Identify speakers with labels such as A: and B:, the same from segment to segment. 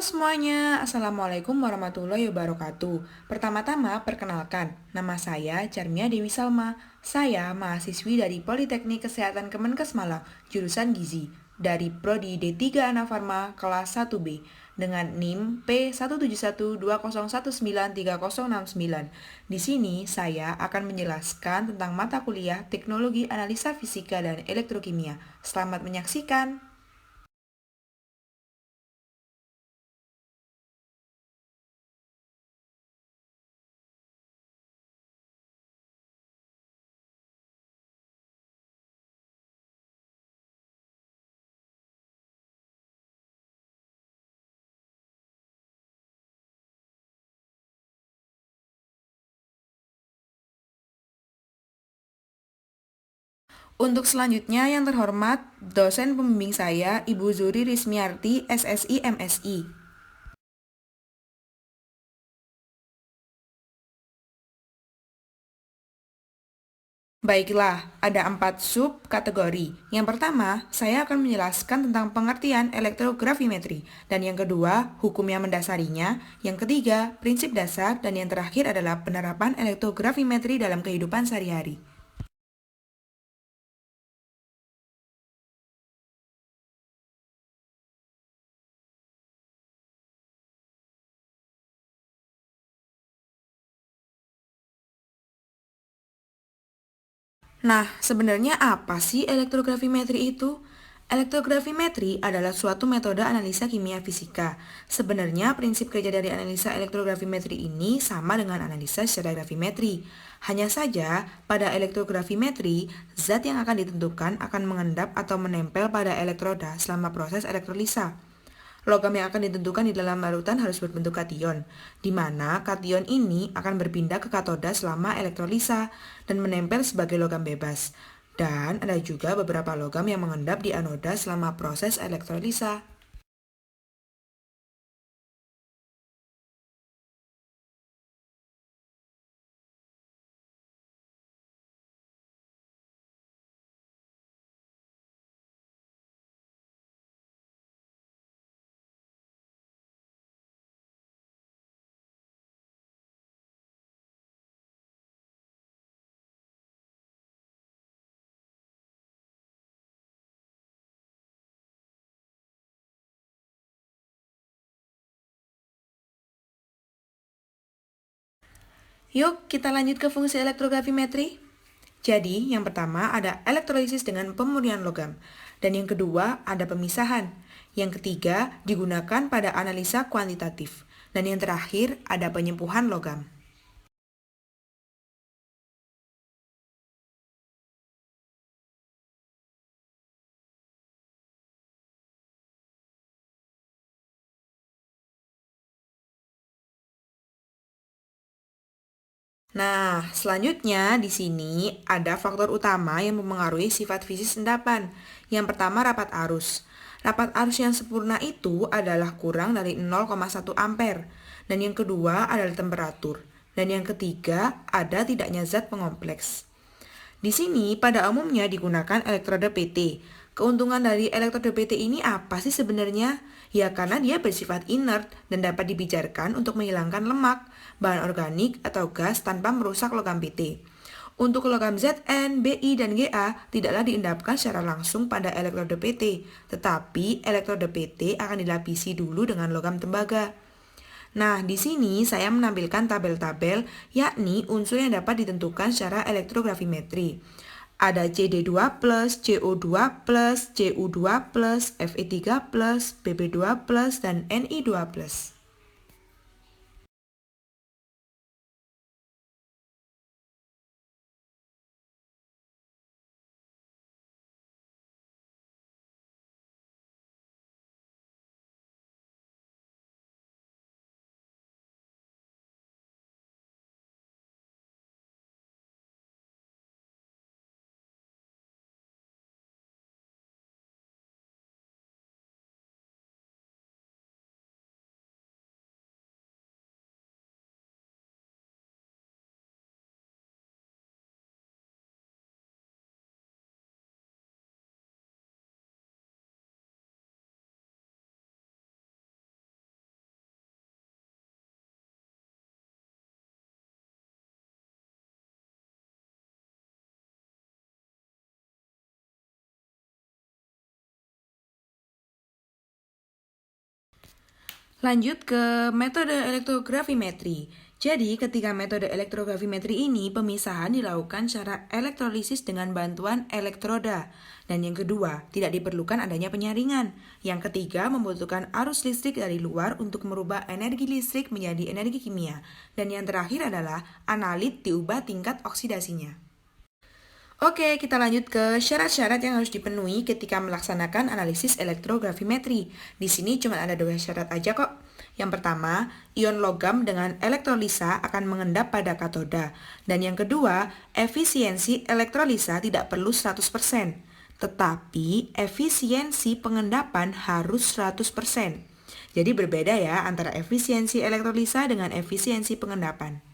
A: Halo semuanya, Assalamualaikum warahmatullahi wabarakatuh. Pertama-tama, perkenalkan, nama saya Charmia Dewi Salma. Saya mahasiswi dari Politeknik Kesehatan Kemenkes Malang, jurusan Gizi, dari Prodi D3 Anafarma kelas 1B, dengan NIM P17120193069. Di sini, saya akan menjelaskan tentang mata kuliah Teknologi Analisa Fisika dan Elektrokimia. Selamat menyaksikan! Untuk selanjutnya yang terhormat, dosen pembimbing saya, Ibu Zuri Rismiarti, SSI MSI. Baiklah, ada 4 sub kategori. Yang pertama, saya akan menjelaskan tentang pengertian elektrografimetri. Dan yang kedua, hukum yang mendasarinya. Yang ketiga, prinsip dasar. Dan yang terakhir adalah penerapan elektrografimetri dalam kehidupan sehari-hari. Nah, sebenarnya apa sih elektrografimetri itu? Elektrografimetri adalah suatu metode analisa kimia fisika. Sebenarnya prinsip kerja dari analisa elektrografimetri ini sama dengan analisa secara grafimetri. Hanya saja, pada elektrografimetri, zat yang akan ditentukan akan mengendap atau menempel pada elektroda selama proses elektrolisa. Logam yang akan ditentukan di dalam larutan harus berbentuk kation, di mana kation ini akan berpindah ke katoda selama elektrolisa dan menempel sebagai logam bebas. Dan ada juga beberapa logam yang mengendap di anoda selama proses elektrolisa. Yuk, kita lanjut ke fungsi elektrografimetri. Jadi, yang pertama ada elektrolisis dengan pemurnian logam. Dan yang kedua ada pemisahan. Yang ketiga digunakan pada analisa kuantitatif. Dan yang terakhir ada penyempuhan logam. Nah, selanjutnya di sini ada faktor utama yang mempengaruhi sifat fisik endapan. Yang pertama rapat arus. Rapat arus yang sempurna itu adalah kurang dari 0,1 ampere. Dan yang kedua adalah temperatur. Dan yang ketiga ada tidaknya zat pengompleks. Di sini pada umumnya digunakan elektroda PT. Keuntungan dari elektroda PT ini apa sih sebenarnya? Ya karena dia bersifat inert dan dapat dibijarkan untuk menghilangkan lemak, bahan organik atau gas tanpa merusak logam PT. Untuk logam Zn, Bi, dan Ga tidaklah diendapkan secara langsung pada elektroda PT, tetapi elektroda PT akan dilapisi dulu dengan logam tembaga. Nah, di sini saya menampilkan tabel-tabel, yakni unsur yang dapat ditentukan secara elektrografimetri. Ada CD2+, CO2+, Cu2+, Fe3+, Bb2+, dan Ni2+. Lanjut ke metode elektrografimetri. Jadi, ketika metode elektrografimetri ini, pemisahan dilakukan secara elektrolisis dengan bantuan elektroda. Dan yang kedua, tidak diperlukan adanya penyaringan. Yang ketiga, membutuhkan arus listrik dari luar untuk merubah energi listrik menjadi energi kimia. Dan yang terakhir adalah analit diubah tingkat oksidasinya. Oke, kita lanjut ke syarat-syarat yang harus dipenuhi ketika melaksanakan analisis elektrografimetri. Di sini cuma ada 2 syarat aja kok. Yang pertama, ion logam dengan elektrolisa akan mengendap pada katoda. Dan yang kedua, efisiensi elektrolisa tidak perlu 100%. Tetapi, efisiensi pengendapan harus 100%. Jadi berbeda ya antara efisiensi elektrolisa dengan efisiensi pengendapan.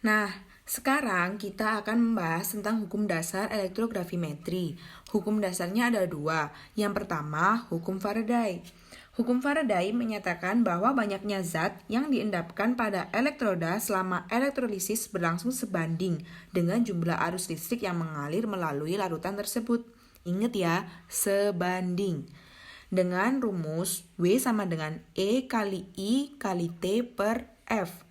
A: Nah, sekarang kita akan membahas tentang hukum dasar elektrografimetri. Hukum dasarnya ada 2. Yang pertama, hukum Faraday. Hukum Faraday menyatakan bahwa banyaknya zat yang diendapkan pada elektroda selama elektrolisis berlangsung sebanding dengan jumlah arus listrik yang mengalir melalui larutan tersebut. Ingat ya, sebanding. Dengan rumus W sama dengan E kali I kali T per F.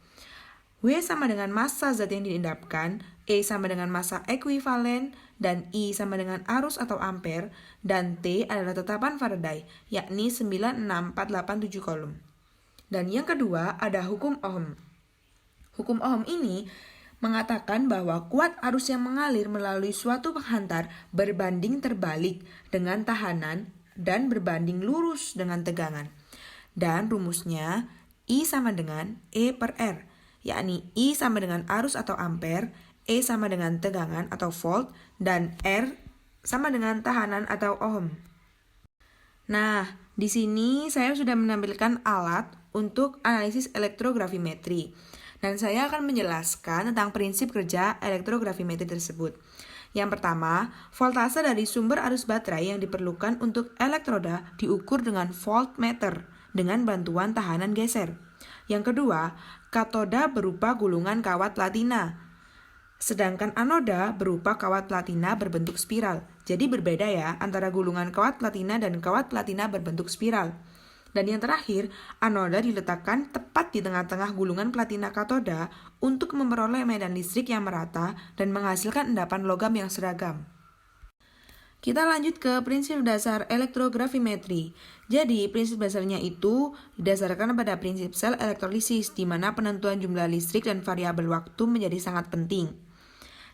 A: W sama dengan massa zat yang diendapkan, E sama dengan massa ekuivalen, dan I sama dengan arus atau ampere, dan T adalah tetapan Faraday, yakni 96487 kolom. Dan yang kedua ada hukum Ohm. Hukum Ohm ini mengatakan bahwa kuat arus yang mengalir melalui suatu penghantar berbanding terbalik dengan tahanan dan berbanding lurus dengan tegangan. Dan rumusnya I sama dengan E per R, yakni I sama dengan arus atau ampere, E sama dengan tegangan atau volt, dan R sama dengan tahanan atau ohm. Nah, di sini saya sudah menampilkan alat untuk analisis elektrografimetri. Dan saya akan menjelaskan tentang prinsip kerja elektrografimetri tersebut. Yang pertama, voltase dari sumber arus baterai yang diperlukan untuk elektroda diukur dengan voltmeter dengan bantuan tahanan geser. Yang kedua, katoda berupa gulungan kawat platina, sedangkan anoda berupa kawat platina berbentuk spiral. Jadi berbeda ya antara gulungan kawat platina dan kawat platina berbentuk spiral. Dan yang terakhir, anoda diletakkan tepat di tengah-tengah gulungan platina katoda untuk memperoleh medan listrik yang merata dan menghasilkan endapan logam yang seragam. Kita lanjut ke prinsip dasar elektrografimetri. Jadi, prinsip dasarnya itu didasarkan pada prinsip sel elektrolisis, di mana penentuan jumlah listrik dan variabel waktu menjadi sangat penting.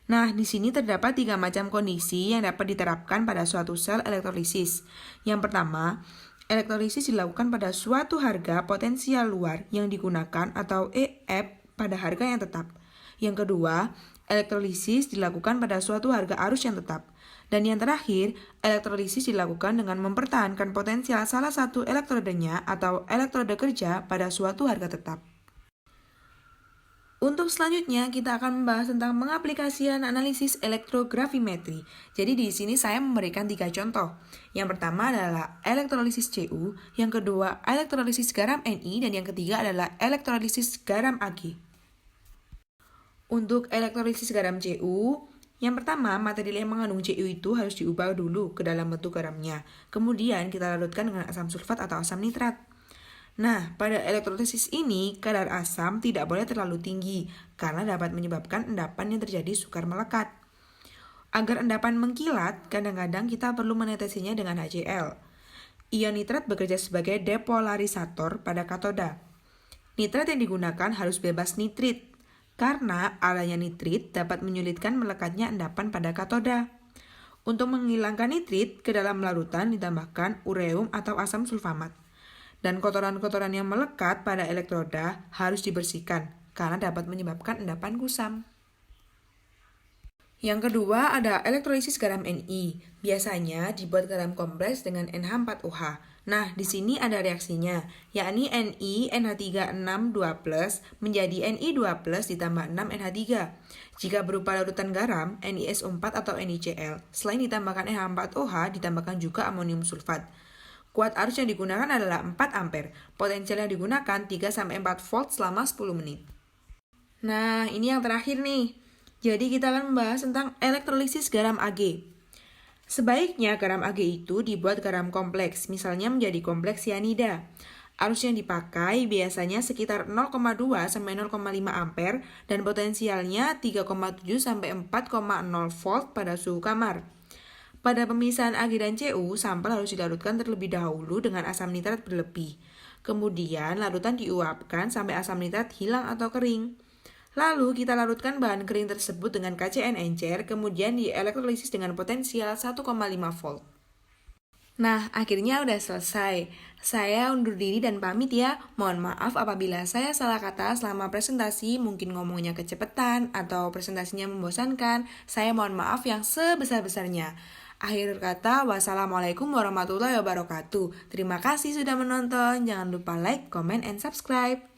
A: Nah, di sini terdapat 3 macam kondisi yang dapat diterapkan pada suatu sel elektrolisis. Yang pertama, elektrolisis dilakukan pada suatu harga potensial luar yang digunakan atau EF pada harga yang tetap. Yang kedua, elektrolisis dilakukan pada suatu harga arus yang tetap. Dan yang terakhir, elektrolisis dilakukan dengan mempertahankan potensial salah satu elektrodenya atau elektroda kerja pada suatu harga tetap. Untuk selanjutnya, kita akan membahas tentang pengaplikasian analisis elektrografimetri. Jadi di sini saya memberikan 3 contoh. Yang pertama adalah elektrolisis Cu, yang kedua elektrolisis garam Ni, dan yang ketiga adalah elektrolisis garam Ag. Untuk elektrolisis garam Cu, yang pertama, material yang mengandung Cu itu harus diubah dulu ke dalam bentuk garamnya. Kemudian kita larutkan dengan asam sulfat atau asam nitrat. Nah, pada elektrolisis ini, kadar asam tidak boleh terlalu tinggi karena dapat menyebabkan endapan yang terjadi sukar melekat. Agar endapan mengkilat, kadang-kadang kita perlu menetesinya dengan HCl. Ion nitrat bekerja sebagai depolarisator pada katoda. Nitrat yang digunakan harus bebas nitrit, karena adanya nitrit dapat menyulitkan melekatnya endapan pada katoda. Untuk menghilangkan nitrit, ke dalam larutan ditambahkan ureum atau asam sulfamat. Dan kotoran-kotoran yang melekat pada elektroda harus dibersihkan, karena dapat menyebabkan endapan kusam. Yang kedua ada elektrolisis garam Ni. Biasanya dibuat garam kompleks dengan NH4OH. Nah, di sini ada reaksinya, yakni Ni NH3 6 2+ menjadi Ni2+ ditambah 6 NH3. Jika berupa larutan garam, NiSO4 atau NiCl. Selain ditambahkan NH4OH, ditambahkan juga amonium sulfat. Kuat arus yang digunakan adalah 4 ampere. Potensial yang digunakan 3-4 volt selama 10 menit. Nah, ini yang terakhir nih. Jadi kita akan membahas tentang elektrolisis garam Ag. Sebaiknya garam Ag itu dibuat garam kompleks, misalnya menjadi kompleks sianida. Arus yang dipakai biasanya sekitar 0,2 sampai 0,5 ampere dan potensialnya 3,7 sampai 4,0 volt pada suhu kamar. Pada pemisahan Ag dan Cu, sampel harus dilarutkan terlebih dahulu dengan asam nitrat berlebih. Kemudian larutan diuapkan sampai asam nitrat hilang atau kering. Lalu kita larutkan bahan kering tersebut dengan KCN encer, kemudian dielektrolisis dengan potensial 1,5 volt. Nah, akhirnya udah selesai. Saya undur diri dan pamit ya. Mohon maaf apabila saya salah kata selama presentasi, mungkin ngomongnya kecepatan atau presentasinya membosankan. Saya mohon maaf yang sebesar-besarnya. Akhir kata, wassalamualaikum warahmatullahi wabarakatuh. Terima kasih sudah menonton. Jangan lupa like, comment, and subscribe.